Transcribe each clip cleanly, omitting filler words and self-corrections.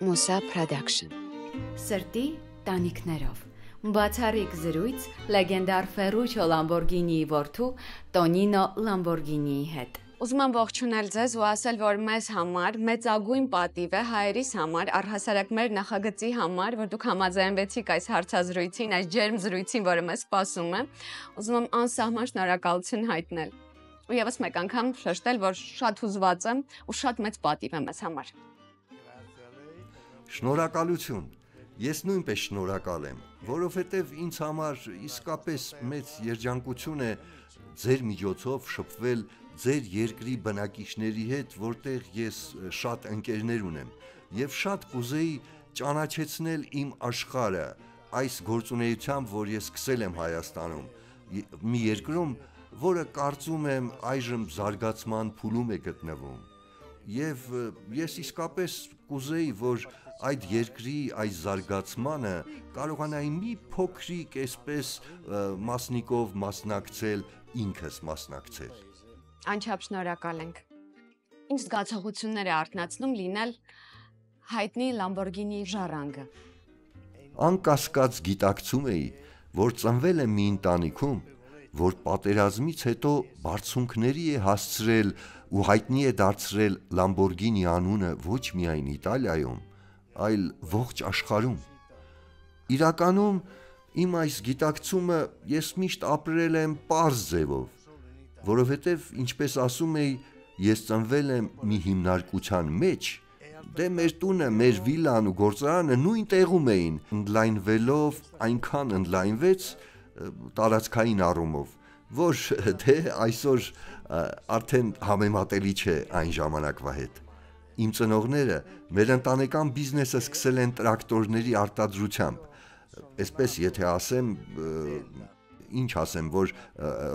Musa Production Սրտի տանիքներով Բացառիկ զրույց լեգենդար Ֆերուչո Լամբորգինիի որդու Տոնինո Լամբորգինիի հետ Ուզում եմ ողջունել ձեզ ու ասել, որ մեզ համար մեծագույն պատիվ է հայերիս համար, առհասարակ մեր նախագծի համար, որ դուք համաձայնվեցիք այս հարցազրույցին, այս ջերմ զրույցին, որը մեզ սպասում է, ուզում եմ անսահման շնորհակալություն հայտնել։ Ու եւս մեկ անգամ շեշտել, որ շատ հուզված եմ ու շատ մեծ պատիվ է մեզ համար։ Շնորհակալություն։ Ես նույնպես շնորհակալ եմ, որովհետև ինձ համար իսկապես մեծ երջանկություն է ձեր միջոցով շփվել ձեր երկրի բնակիչների հետ, որտեղ ես շատ ընկերներ ունեմ եւ շատ կուզեի ճանաչեցնել իմ աշխարհը այս գործունեությամբ, որ ես սկսել եմ Հայաստանում, մի երկրում, որը կարծում եմ այժմ զարգացման փուլում է գտնվում։ Եվ ես իսկապես կուզեի, որ այդ երկրի այս զարգացմանը կարողանայի մի փոքրիկ այսպես մասնիկով մասնակցել, ինքս մասնակցել։ Անչափ շնորհակալ ենք։ Ինչ զգացողություններ է արթնացնում լինել հայտնի Լամբորգինի ժառանգը։ Անկասկած գիտակցում էի, որ ծնվել եմ մի ընտանիքում, որ պատերազմից հետո բարձունքների է հասցրել ու հայտնի է դարձրել Լամբորգինի անունը ոչ միայն Իտալիայում, այլ ողջ աշխարհում։ Իրականում իմ այս գիտակցումը ես միշտ ապրել եմ պարզ ձևով, որովհետև ինչպես ասում էի, ես ծնվել եմ մի հիմնարկության մեջ, դե մեր տունը, մեր վիլան ու գործարանը նույն տեղում էին, ընդլայնվելով այնքան ընդլայնվեց տարածքային առումով, որ դե այսօր արդեն համեմատելի չէ այն ժամանակվա հետ։ Իմ ծնողները մեր ընտանեկան բիզնեսը սկսել են տրակտորների արտադրությամբ, այսպես եթե ասեմ, ինչ ասեմ, որ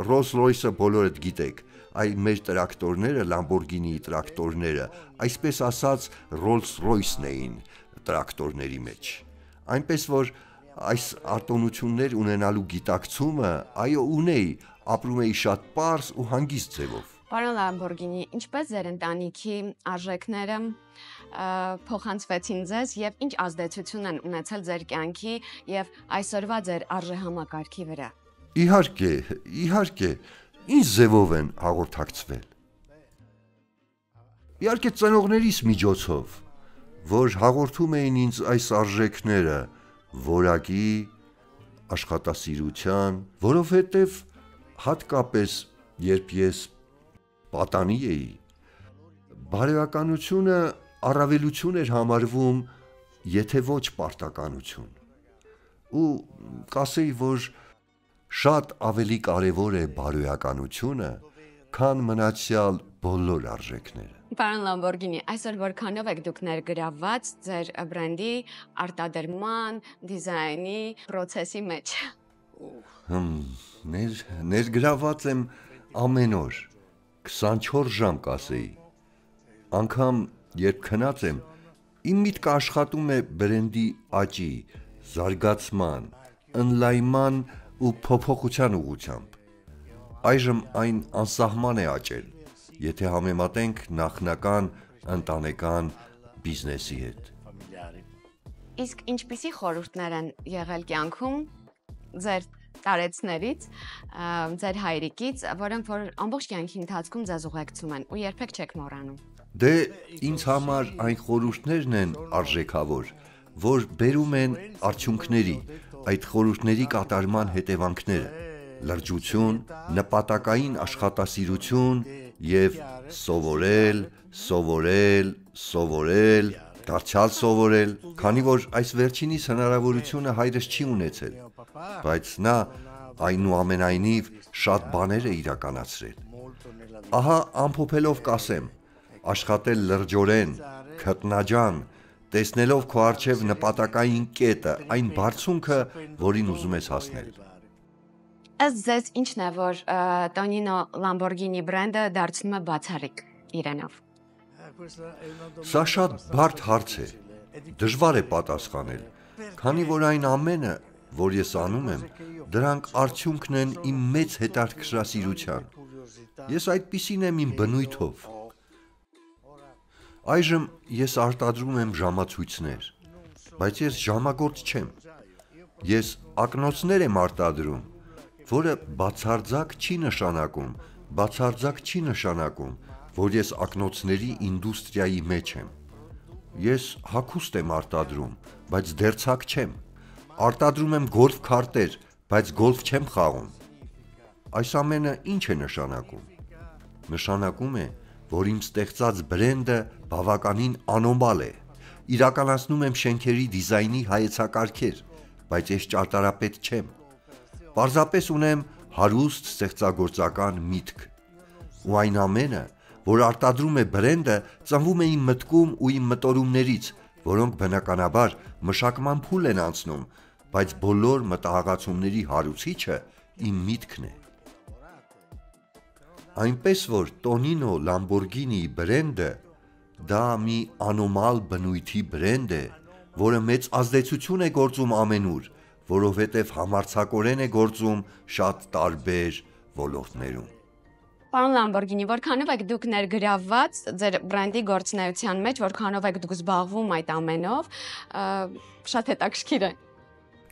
Rolls-Royce-ը բոլորդ գիտեք, այլ մեր տրակտորները, Lamborghini տրակտորները, այսպես ասած Rolls-Royce-ն էին տրակտորների մեջ։ Այնպես որ այս արտոնություններ ունենալու գիտակցումը, այո, ունեի, ապրում էի շատ պարզ ու հանգիստ ձևով։ Պարոն Լամբորգինի, ինչպես ձեր ընտանիքի արժեքները փոխանցվեցին ձեզ եւ ինչ ազդեցություն են ունեցել ձեր կյանքի եւ այսօրվա ձեր արժեհամակարգի վրա։ Իհարկե, ինչ ձևով են հաղորդակցվել։ Իհարկե ծնողներիս միջոցով, որ հաղորդում էին ինձ այս արժեքները, որակի, աշխատասիրության, որովհետև հատկապես երբ ես պատանի էի, բարոյականությունը առավելություն էր համարվում, եթե ոչ պարտականություն։ Ու կասեի, որ շատ ավելի կարևոր է բարոյականությունը, քան մնացյալ բոլոր արժեքները։ Պարոն Լամբորգինի, այսօր որքանով եք դուք ներգրավված ձեր բրենդի արտադրման, դիզայնի process-ի մեջ։ Ներգրավված եմ ամեն օր, 24 ժամ կասեի։ Անգամ երբ քնած եմ, իմ միտքը աշխատում է բրենդի աճի, զարգացման, ընդլայնման ու փոփոխության ուղղությամբ։ Այժմ այն անսահման է աճել, եթե համեմատենք նախնական ընտանեկան բիզնեսի հետ։ Իսկ ինչպիսի խորհուրդներ են եղել կյանքում ձեր տարեցներից, ձեր հայրիկից, որոնք որ ամբողջ կյանքի ընթացքում ձեզ ուղեկցում են ու երբեք չեք մոռանում։ Դե ինձ համար այն խորհուրդներն են արժեքավոր, որ բերում են արդյունքների, այդ խորհուրդների կատարման հետևանքները՝ լրջություն, նպատակային աշխատասիրություն եւ սովորել, դարձյալ սովորել, քանի որ այս վերջինիս հնարավորությունը հայրս չի ունեցել, բայց նա այնուամենայնիվ շատ բաներ է իրականացրել։ Ահա ամփոփելով կասեմ, աշխատել լրջորեն, քտնաջան, տեսնելով քո առջև նպատակային կետը, այն բարձունքը, որին ուզում ես հասնել։ Ըստ ձեզ ինչն է, որ Տոնինո Լամբորգինի բրենդը դարձնում է բացառիկ իրենով։ Սա շատ բարդ հարց է, դժվար է պատասխանել, քանի որ այն ամենը, որ ես անում եմ, դրանք արդյունքն են իմ մեծ հետաքրքրասիրության։ Ես այդպիսին եմ իմ բնույթով։ Այժմ ես արտադրում եմ ժամացույցներ, բայց ես ժամագործ չեմ։ Ես ակնոցներ եմ արտադրում, որը բացարձակ չի նշանակում, որ ես ակնոցների ինդուստրիայի մեջ եմ։ Ես հագուստ եմ արտադրում, բայց դերձակ չեմ։ Արտադրում եմ գոլֆ քարտեր, բայց գոլֆ չեմ խաղում։ Այս ամենը ինչ է նշանակում։ Նշանակում է, որ իմ ստեղծած բրենդը բավականին անոմալ է։ Իրականացնում եմ շենքերի դիզայնի հայեցակարգեր, բայց ես ճարտարապետ չեմ։ Պարզապես ունեմ հարուստ ստեղծագործական միտք։ Ու այն ամենը, որ արտադրում է բրենդը, ծնվում է իմ մտքում ու իմ մտորումներից, որոնք բնականաբար մշակման փուլ են անցնում, բայց բոլոր մտահղացումների հարուցիչը իմ միտքն է։ Այնպես որ Տոնինո Լամբորգինիի բրենդը դա մի անոմալ բնույթի բրենդ է, որը մեծ ազդեցություն է գործում ամենուր, որովհետև համարձակորեն է գործում շատ տարբեր ոլորտներում։ Պարոն Լամբորգինի, որքանով եք դուք ներգրավված ձեր բրենդի գործունեության մեջ, որքանով եք դուք զբաղվում այդ ամենով, շատ հետաքրքիր է։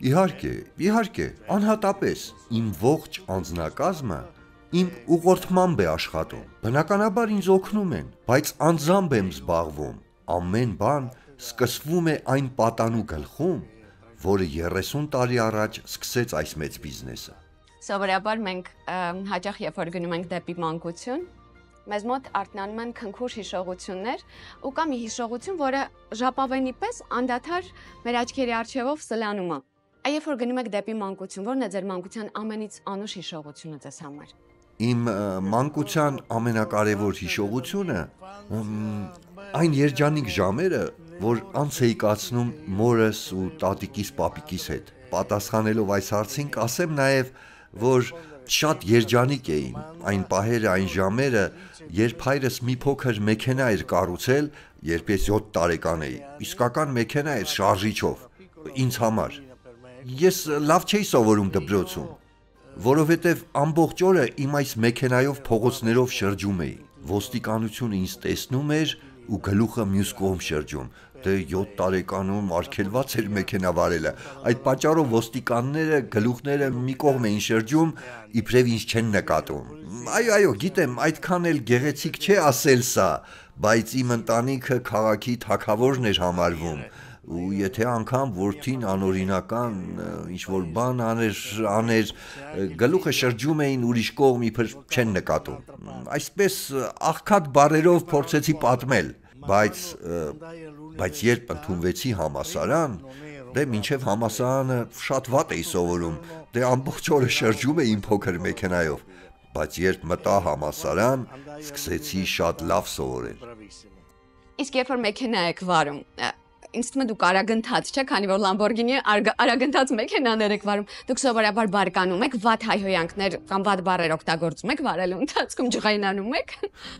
Իհարկե, անհատապես իմ ողջ անձնակազմը իմ ուղղորդմամբ է աշխատում։ Բնականաբար ինձ օգնում են, բայց անձամբ եմ զբաղվում։ Ամեն բան սկսվում է այն պատանու գլխում, որը 30 տարի առաջ սկսեց այս մեծ բիզնեսը։ Սովորաբար մենք հաճախ երբ որ գնում ենք դեպի մանկություն, մեզ մոտ արթնանում են քնքուշ հիշողություններ ու կա մի հիշողություն, որը ժապավենի պես անդադար մեր աչքերի առջևով սլանում է։ Երբ որ գնում եք դեպի մանկություն, ո՞րն է ձեր մանկության ամենից անուշ հիշողությունը ձեզ համար։ Իմ մանկության ամենակարևոր հիշողությունը այն երջանիկ ժամերը, որ անց էի կացնում մորս ու տատիկիս պապիկիս հետ։ Պատասխանելով այս հարցին կասեմ նաև, որ շատ երջանիկ էին այն պահերը, այն ժամերը, երբ հայրս մի փոքր մեքենա էր կառուցել, երբ ես 7 տարեկան էի։ Իսկական մեքենա էր շարժիչով, ինձ համար։ Ես լավ չէի սովորում դպրոցում, որովհետև ամբողջ օրը իմ այս մեքենայով փողոցներով շրջում էի։ Ոստիկանությունը ինձ տեսնում էր ու գլուխը մյուս կողմ շրջում։ Դե 7 տարեկանում արգելված էր մեքենա վարելը։ Այդ պատճառով ոստիկանները գլուխները մի կողմ էին շրջում, իբրև ինձ չեն նկատում։ Այո, գիտեմ, այդքան էլ գեղեցիկ չէ ասել սա, բայց իմ ընտանիքը քաղաքի թագավորն էր համարվում։ Ու եթե անգամ որդին անօրինական ինչ-որ բան աներ, գլուխը շրջում էին ուրիշ կողմ, իբր չեն նկատում։ Այսպես աղքատ բառերով փորձեցի պատմել, բայց երբ ընդունվեցի համալսարան, դե մինչև համալսարանը շատ վատ էի սովորում, դե ամբողջ օրը շրջում էի իմ փոքր մեքենայով, բայց երբ մտա համալսարան, սկսեցի շատ լավ սովորել։ Իսկ երբ որ մեքենա եք վարում, ինձ թվում է դուք արագընթաց, չէ՞, քանի որ Lamborghini արագընթաց մեքենաներ եք վարում, դուք սովորաբար բարկանում եք, վատ հայհոյանքներ կամ վատ բառեր օգտագործում եք վարելու ընթացքում, ջղայնանում եք։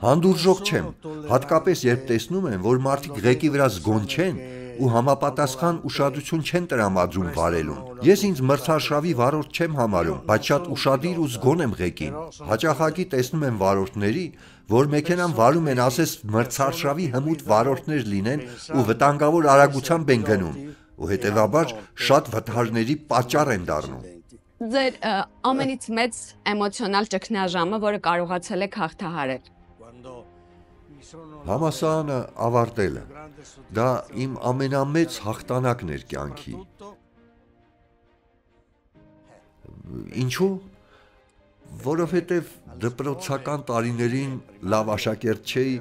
Հանդուրժող չեմ, հատկապես երբ տեսնում եմ, որ մարդիկ ղեկի վրա զգոն չեն ու համապատասխան ուշադրություն չեն տրամադրում վարելուն։ Ես ինձ մրցարշավի վարորդ չեմ համարում, բայց շատ ուշադիր ու զգոն եմ ղեկին։ Հաճախակի տեսնում եմ վարորդների, որ մեքենան վարում են, ասես մրցարշավի հմուտ վարորդներ լինեն ու վտանգավոր արագությամբ են գնում, ու հետևաբար շատ վթարների պատճառ են դառնում։ Ձեր ամենից մեծ էմոցիոնալ ճգնաժամը, որը կարողացել եք հաղթահարել։ Համալսարանը ավարտելը, դա իմ ամենամեծ հաղթանակն էր կյանքի։ Ինչու՞։ Որովհետև դպրոցական տարիներին լավ աշակերտ չէի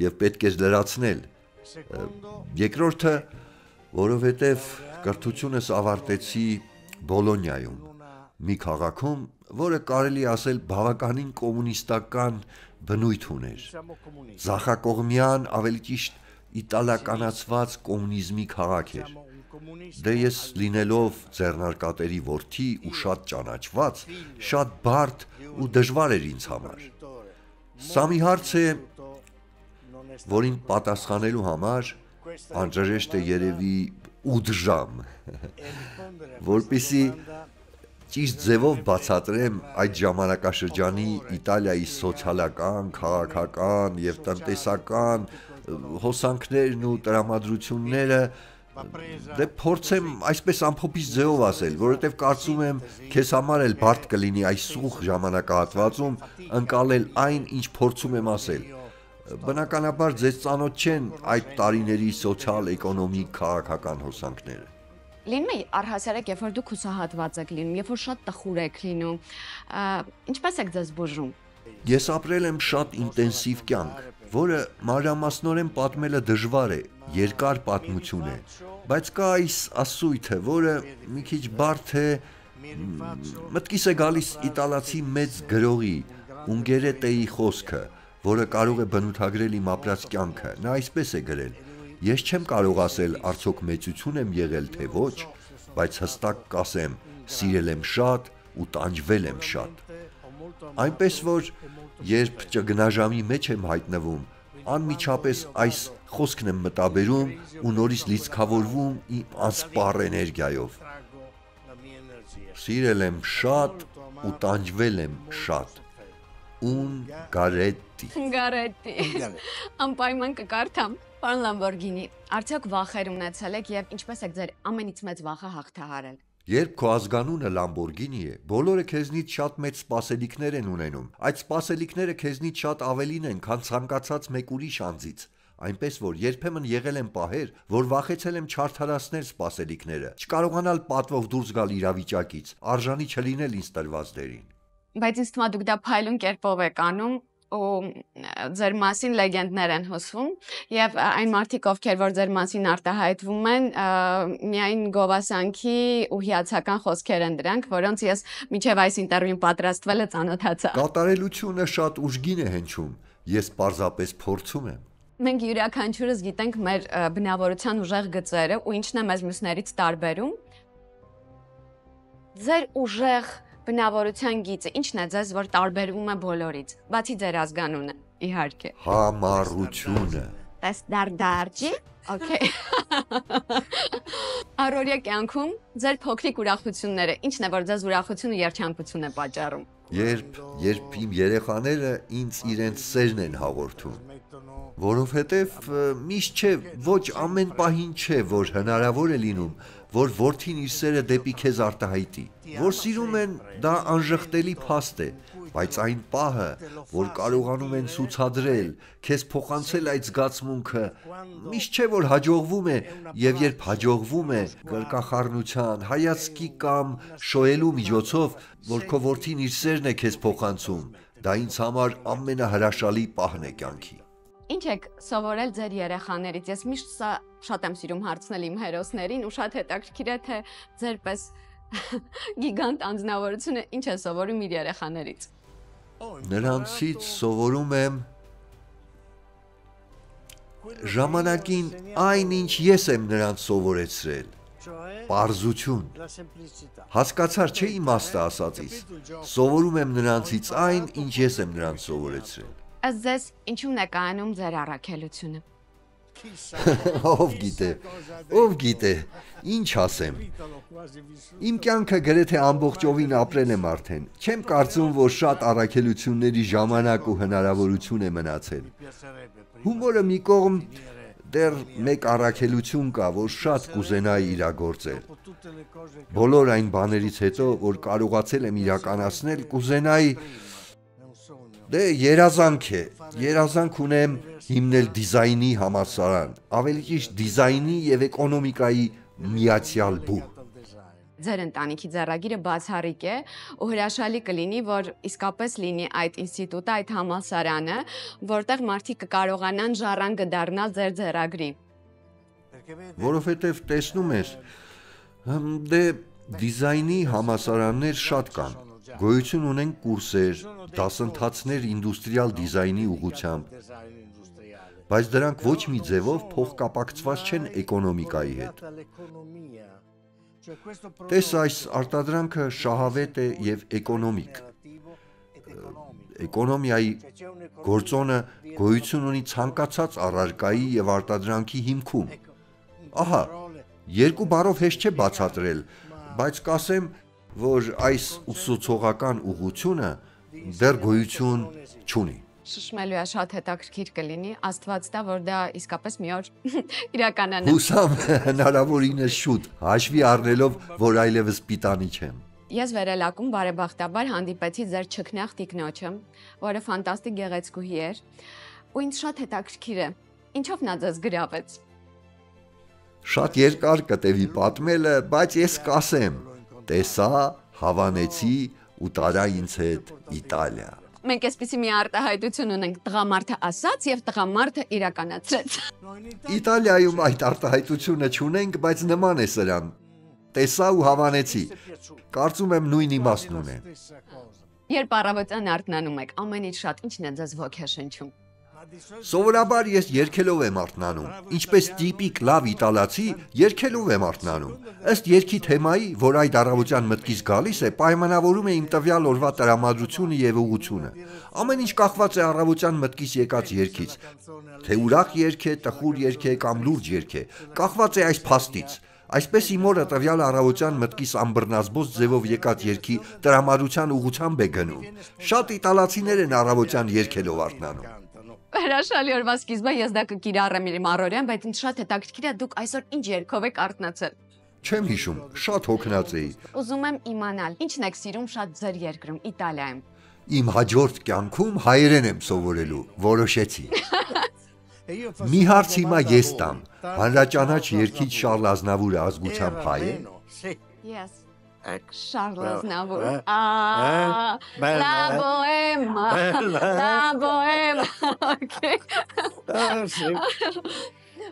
և պետք էր լրացնել։ Երկրորդը, որովհետև կրթությունս ավարտեցի Բոլոնիայում, մի քաղաքում, որը կարելի ասել բավականին կոմունիստական բնույթ ուներ։ Ձախակողմյան, ավելի ճիշտ իտալականացված կոմունիզմի քաղաք էր։ Դե ես լինելով ձեռնարկատերի որդի ու շատ ճանաչված, շատ բարդ ու դժվար էր ինձ համար։ Սա մի հարց է, որին պատասխանելու համար անհրաժեշտ է երևի 8 ժամ, որպեսզի ճիշտ ձևով բացատրեմ այդ ժամանակաշրջանի Իտալիայի սոցիալական, քաղաքական և տնտեսական հոսանքներն ու տրամադրությունները դե փորձեմ այսպես ամփոփիչ ձևով ասել, որովհետև կարծում եմ քեզ համար էլ բարդ կլինի այս սուղ ժամանակահատվածում ընկալել այն, ինչ փորձում եմ ասել։ Բնականաբար ձեզ ծանոթ չեն այդ տարիների սոցիալ-էկոնոմիկ քաղաքական հոսանքները։ Լինում է առհասարակ, երբ որ դուք հուսահատված եք լինում, երբ որ շատ տխուր եք լինում, ինչպես եք ձեզ բուժում։ Ես ապրել եմ շատ ինտենսիվ կյանք, որը մանրամասնորեն պատմելը դժվար է, երկար պատմություն է, բայց կա այս ասույթը, որը մի քիչ բարդ է, մտքիս է գալիս իտալացի մեծ գրողի Ունգերետեի խոսքը, որը կարող է բնութագրել իմ ապրած կյանքը։ Նա այսպես է գրել. Ես չեմ կարող ասել արդյոք մեծություն եմ եղել թե ոչ, բայց հստակ կասեմ, սիրել եմ շատ ու տանջվել եմ շատ։ Այնպես որ երբ ճգնաժամի մեջ եմ հայտնվում, անմիջապես այս խոսքն եմ մտաբերում ու նորից լիցքավորվում իմ անսպառ էներգիայով։ Սիրել եմ շատ ու տանջվել եմ շատ։ Ունգարետի։ Անպայման կկարդամ։ Պարոն Լամբորգինի, արդյոք վախեր ունեցել եք եւ ինչպես եք ձեր ամենից մեծ վախը հաղթահարել։ Երբ քո ազգանունը Լամբորգինի է, բոլորը քեզնից շատ մեծ սպասելիքներ են ունենում։ Այդ սպասելիքները քեզնից շատ ավելին են, քան ցանկացած մեկ ուրիշ անձից։ Այնպես որ երբեմն եղել են պահեր, որ վախեցել եմ չարդարացնել սպասելիքները, չկարողանալ պատվով դուրս գալ իրավիճակից, արժանի չլինել ինձ տրված դերին։ Բայց ինձ թվում է դուք դա փայլուն կերպով եք անում ու ձեր մասին լեգենդներ են հոսում եւ այն մարդիկ, ովքեր որ ձեր մասին արտահայտվում են, միայն գովասանքի ու հիացական խոսքեր են դրանք, որոնց ես մինչեւ այս ինտերվյուն պատրաստվելը ծանոթացա։ Կատարելությունը շատ ուժգին է հնչում, ես պարզապես փորձում եմ։ Մենք յուրաքանչյուրս գիտենք մեր բնավորության ուժեղ գծերը ու ինչն է մեզ մյուսներից տարբերում։ Ձեր ուժեղ բնավորության գիծը ինչն է ձեզ, որ տարբերվում է բոլորից, բացի ձեր ազգանունը, իհարկե։ Համառությունը։ Դարդարջի, օքեյ։ Առօրյա կյանքում ձեր փոքրիկ ուրախությունները, ինչն է, որ ձեզ ուրախություն ու երջանկություն է պատճառում։ Երբ իմ երեխաները ինձ իրենց սերն են հաղորդում, որովհետև միշտ չէ, ոչ ամեն պահին չէ, որ հնարավոր է լինում, որ որդին իր սերը դեպի քեզ արտահայտի, որ սիրում են, դա անժխտելի փաստ է, բայց այն պահը, որ կարողանում են ցուցադրել, քեզ փոխանցել այդ զգացմունքը, միշտ չէ, որ հաջողվում է, եւ երբ հաջողվում է, գրկախառնության, հայացքի կամ շոյելու միջոցով, որ քո որդին իր սերն է քեզ փոխանցում, դա ինձ համար ամենահրաշալի պահն է կյանքի։ Ինչ եք սովորել ձեր երեխաներից։ Ես միշտ սա շատ եմ սիրում հարցնել իմ հերոսներին ու շատ հետաքրքիր է թե ձերպես գիգանտ անձնավորությունը ինչ է սովորում իր երեխաներից։ Նրանցից սովորում եմ ժամանակին այն ինչ ես եմ նրանց սովորեցրել։ Պարզություն։ Հասկացար չէ իմաստը ասածից։ Սովորում եմ նրանցից այն, ինչ ես եմ նրանց սովորեցրել։ Ըստ ձեզ ինչու՞մն է կայանում ձեր առաքելությունը։ Ով գիտե, ինչ ասեմ։ Իմ կյանքը գրեթե ամբողջովին ապրել եմ արդեն։ Չեմ կարծում, որ շատ առաքելությունների ժամանակ ու հնարավորություն է մնացել։ Հումորը մի կողմ, դեռ մեկ առաքելություն կա, որ շատ կուզենայի իրագործել։ Բոլոր այն բաներից հետո, որ կարողացել եմ իրականացնել, կուզենայի դե երազանք է, երազանք ունեմ հիմնել դիզայնի համալսարան, ավելի ճիշտ դիզայնի եւ էկոնոմիկայի միացյալ բուհ։ Ձեր ընտանիքի ձեռագիրը բացառիկ է ու հրաշալի կլինի, որ իսկապես լինի այդ ինստիտուտը, այդ համալսարանը, որտեղ մարդիկ կկարողանան ժառանգը դառնալ ձեր ձեռագրի։ Որովհետև տեսնում ես, դե դիզայնի համալսարաններ շատ կան։ Գոյություն ունեն կուրսեր, դասընթացներ ինդուստրիալ դիզայնի ուղղությամբ, բայց դրանք ոչ մի ձևով փոխկապակցված չեն էկոնոմիկայի հետ։ Տես այս արտադրանքը շահավետ է եւ էկոնոմիկ։ Էկոնոմիայի գործոնը գոյություն ունի ցանկացած առարկայի եւ արտադրանքի հիմքում։ Ահա, երկու բառով հեշտ չէ բացատրել, բայց կասեմ, որ այս ուսուցողական ուղղությունը դեռ գոյություն չունի։ շշմելու է շատ հետաքրքիր կլինի, Աստված տա, որ դա իսկապես մի օր իրականանա։ Հուսամ հնարավորինս շուտ, հաշվի առնելով, որ այլևս պիտանի չեմ։ Ես վերելակում բարեբախտաբար հանդիպեցի ձեր չքնաղ տիկնոջը, որը ֆանտաստիկ գեղեցկուհի էր, ու ինձ շատ հետաքրքիր է, ինչով նա ձեզ գրավեց։ Շատ երկար կտևի պատմելը, բայց ես կասեմ, տեսա, հավանեցի ու տարա ինձ հետ Իտալիա։ Մենք այսպիսի մի արտահայտություն ունենք, տղամարդը ասաց եւ տղամարդը իրականացրեց։ Իտալիայում այդ արտահայտությունը չունենք, բայց նման է սրան։ Տեսա ու հավանեցի։ Կարծում եմ նույն իմաստն ունի։ Երբ առավոտյան արթնանում եք, ամենից շատ ինչն է ձեզ ոգեշնչում։ Սովորաբար ես երգելով եմ արթնանում, ինչպես տիպիկ լավ իտալացի երգելով եմ արթնանում։ Ըստ երգի թեմայի, որ այդ առավոտյան մտքից գալիս է, պայմանավորում է իմ տվյալ օրվա տրամադրությունը եւ ուղղությունը։ Ամեն ինչ կախված է առավոտյան մտքից եկած երգից։ Թե ուրախ երգ է, տխուր երգ է կամ լուրջ երգ է, կախված է այս փաստից։ Այսպես իմ օրը տվյալ առավոտյան մտքից ամբռնազբոս ձևով եկած երգի տրամադրության ուղղությամբ է գնում։ Շատ իտալացիներ են առավոտյան երգելով արթնանում։ Հրաշալի օրվա սկիզբը ես դա կկիրառեմ իմ առօրյան, բայց ինձ շատ հետաքրքիր է դուք այսօր ինչ երգով եք արթնացել։ Չեմ հիշում, շատ հոգնած էի։ Ուզում եմ իմանալ, ինչն եք սիրում շատ ձեր երկրում, Իտալիայում։ Իմ հաջորդ կյանքում հայերեն եմ սովորելու, որոշեցի։ Մի հարց հիմա ես տամ, հանրաճանաչ երգիչ Շարլ Ազնավուրը ազգությամբ հայ է։ Yes. Շարլ Ազնավուր։ La bohème, la bohème։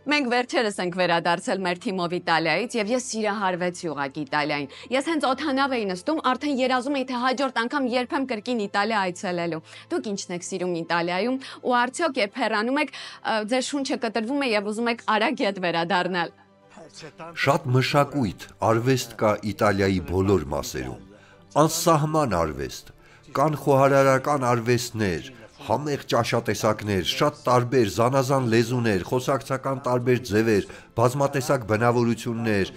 Մենք վերջերս ենք վերադարձել մեր թիմով Իտալիայից եւ ես սիրահարվեցի ուղղակի Իտալիային։ Ես հենց օդանավ էի նստում, արդեն երազում էի, թե հաջորդ անգամ երբեմ կրկին Իտալիա այցելելու։ Դուք ինչն եք սիրում Իտալիայում ու արդյոք երբ հեռանում եք, ձեր շունչը կտրվում է եւ ուզում եք արագ ետ վերադառնալ։ Շատ մշակույթ, արվեստ կա Իտալիայի բոլոր մասերում։ Անսահման արվեստ, կան խոհարարական արվեստներ, համեղ ճաշատեսակներ, շատ տարբեր զանազան լեզուներ, խոսակցական տարբեր ձևեր, բազմատեսակ բնավորություններ,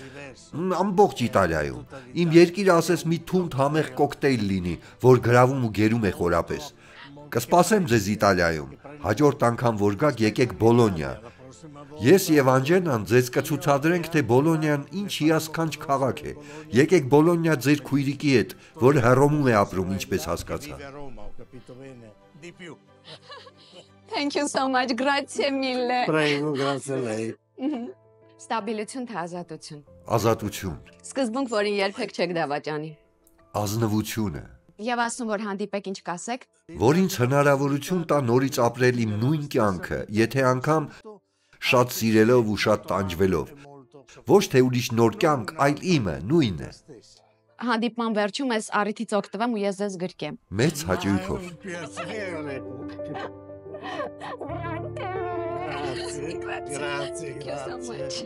ամբողջ Իտալիայում։ Իմ երկիրը ասես մի թունդ համեղ կոկտեյլ լինի, որ գրավում ու գերում է խորապես։ Կսպասեմ ձեզ Իտալիայում, հաջորդ անգամ որ գաք եկեք Բոլոնիա։ Ես եւ Անջելան ձեզ կցուցադրենք, թե Բոլոնիան ինչ հիասքանչ քաղաք է։ Եկեք Բոլոնիա ձեր քույրիկի հետ, որ Հռոմում է ապրում, ինչպես հասկացա։ Thank you so much. Grazie mille. Prego, grazie a lei. Ստաբիլություն թե ազատություն։ Ազատություն, Սկզբունք, որին երբեք չեք դավաճանի։ ազնվությունը, Եվ ասում, որ հանդիպեք ինչ կասեք։ որ ինձ հնարավորություն տա նորից ապրել իմ նույն կյանքը, եթե անգամ շատ սիրելով ու շատ տանջվելով։ Ոչ թե ուրիշ նոր կյանք, այլ իմը, նույնը։ Հանդիպման վերջում ես առիթից օգտվեմ ու ես ձեզ գրկեմ։ Մեծ հաճույքով։ Piacere. Grazie, Thank you so grazie. much.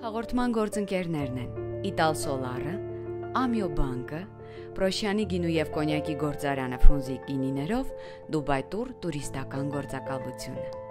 Հաղորդման գործընկերներն են Ital Solar-ը, Amio Bank-ը, Պրոշյանի գինու եւ կոնյակի գործարանը Ֆրունզիկ գինիներով, Դուբայ Տուր տուրիստական գործակալությունը։